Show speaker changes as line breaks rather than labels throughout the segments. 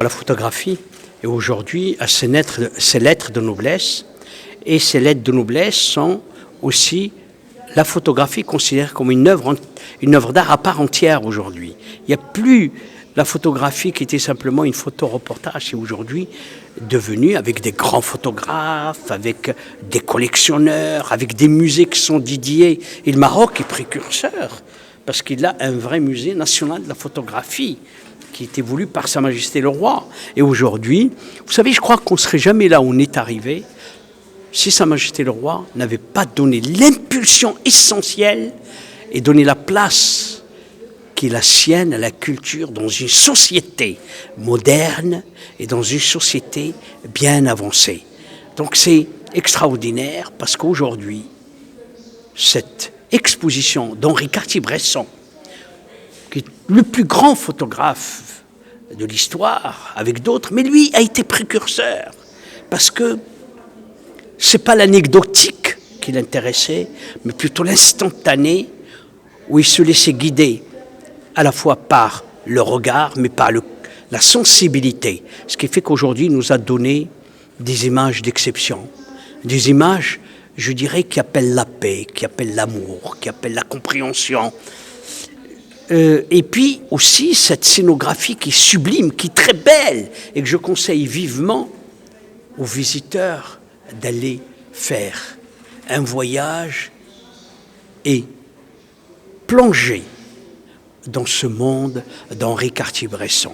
La photographie est aujourd'hui à ses lettres de noblesse, et ces lettres de noblesse sont aussi la photographie considérée comme une œuvre d'art à part entière aujourd'hui. Il n'y a plus la photographie qui était simplement une photoreportage, c'est aujourd'hui devenu avec des grands photographes, avec des collectionneurs, avec des musées qui sont dédiés. Et le Maroc est précurseur, parce qu'il a un vrai musée national de la photographie qui était voulu par Sa Majesté le Roi. Et aujourd'hui, vous savez, je crois qu'on ne serait jamais là où on est arrivé si Sa Majesté le Roi n'avait pas donné l'impulsion essentielle et donné la place qui est la sienne à la culture dans une société moderne et dans une société bien avancée. Donc c'est extraordinaire parce qu'aujourd'hui, cette exposition d'Henri Cartier-Bresson, qui est le plus grand photographe de l'histoire, avec d'autres, mais lui a été précurseur, parce que ce n'est pas l'anecdotique qui l'intéressait, mais plutôt l'instantané, où il se laissait guider à la fois par le regard, mais par la sensibilité. Ce qui fait qu'aujourd'hui, il nous a donné des images d'exception, des images, je dirais, qui appellent la paix, qui appellent l'amour, qui appellent la compréhension. Et puis aussi cette scénographie qui est sublime, qui est très belle, et que je conseille vivement aux visiteurs d'aller faire un voyage et plonger dans ce monde d'Henri Cartier-Bresson.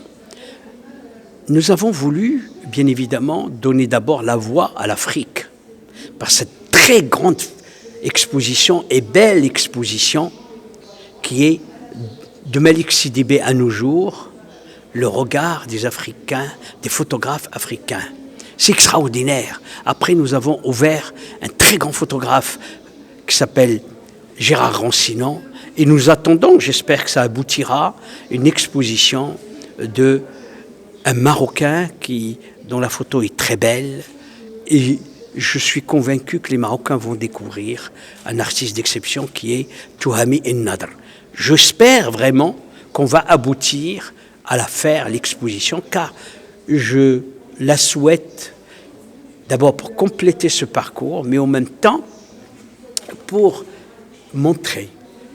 Nous avons voulu, bien évidemment, donner d'abord la voix à l'Afrique, par cette très grande exposition et belle exposition qui est de Malik Sidibé à nos jours, le regard des Africains, des photographes africains. C'est extraordinaire. Après, nous avons ouvert un très grand photographe qui s'appelle Gérard Rancinon, et nous attendons, j'espère que ça aboutira, une exposition d'un Marocain dont la photo est très belle, et je suis convaincu que les Marocains vont découvrir un artiste d'exception qui est Touhami El-Nadr. J'espère vraiment qu'on va aboutir à la faire, l'exposition, car je la souhaite d'abord pour compléter ce parcours, mais en même temps pour montrer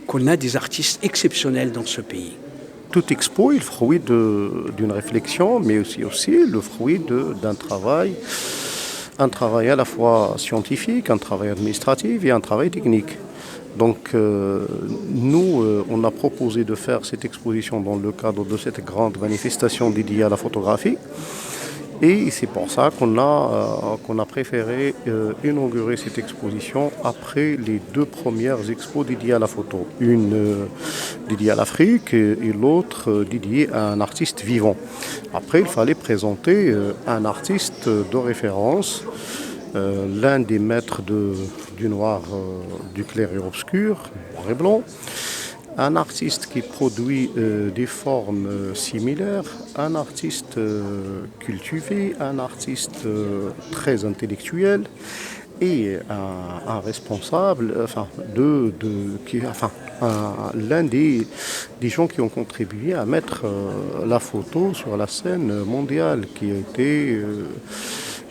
qu'on a des artistes exceptionnels dans ce pays.
Toute expo est le fruit d'une réflexion, mais aussi le fruit d'un travail, un travail à la fois scientifique, un travail administratif et un travail technique. Donc nous, on a proposé de faire cette exposition dans le cadre de cette grande manifestation dédiée à la photographie. Et c'est pour ça qu'on a préféré inaugurer cette exposition après les deux premières expos dédiées à la photo. Une dédiée à l'Afrique et l'autre dédiée à un artiste vivant. Après, il fallait présenter un artiste de référence, l'un des maîtres du noir, du clair et obscur, noir et blanc. Un artiste qui produit des formes similaires, un artiste cultivé, un artiste très intellectuel et un responsable, l'un des gens qui ont contribué à mettre la photo sur la scène mondiale, qui a été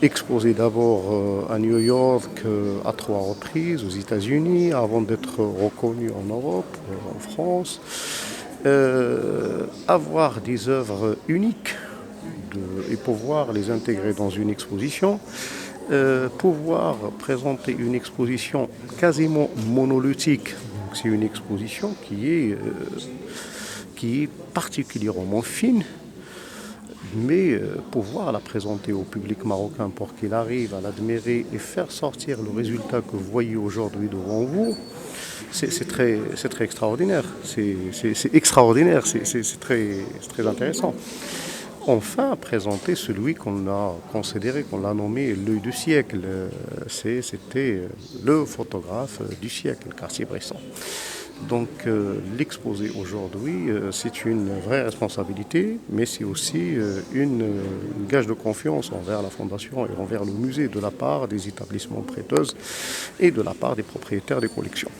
exposé d'abord à New York à 3 reprises, aux États-Unis, avant d'être reconnu en Europe, en France. Avoir des œuvres uniques et pouvoir les intégrer dans une exposition, pouvoir présenter une exposition quasiment monolithique. C'est une exposition qui est particulièrement fine, mais pouvoir la présenter au public marocain pour qu'il arrive à l'admirer et faire sortir le résultat que vous voyez aujourd'hui devant vous, c'est très extraordinaire. C'est extraordinaire, c'est très intéressant. Enfin, présenter celui qu'on a considéré, qu'on l'a nommé l'œil du siècle. C'était le photographe du siècle, Cartier-Bresson. Donc l'exposer aujourd'hui, c'est une vraie responsabilité, mais c'est aussi une gage de confiance envers la Fondation et envers le musée de la part des établissements prêteuses et de la part des propriétaires des collections.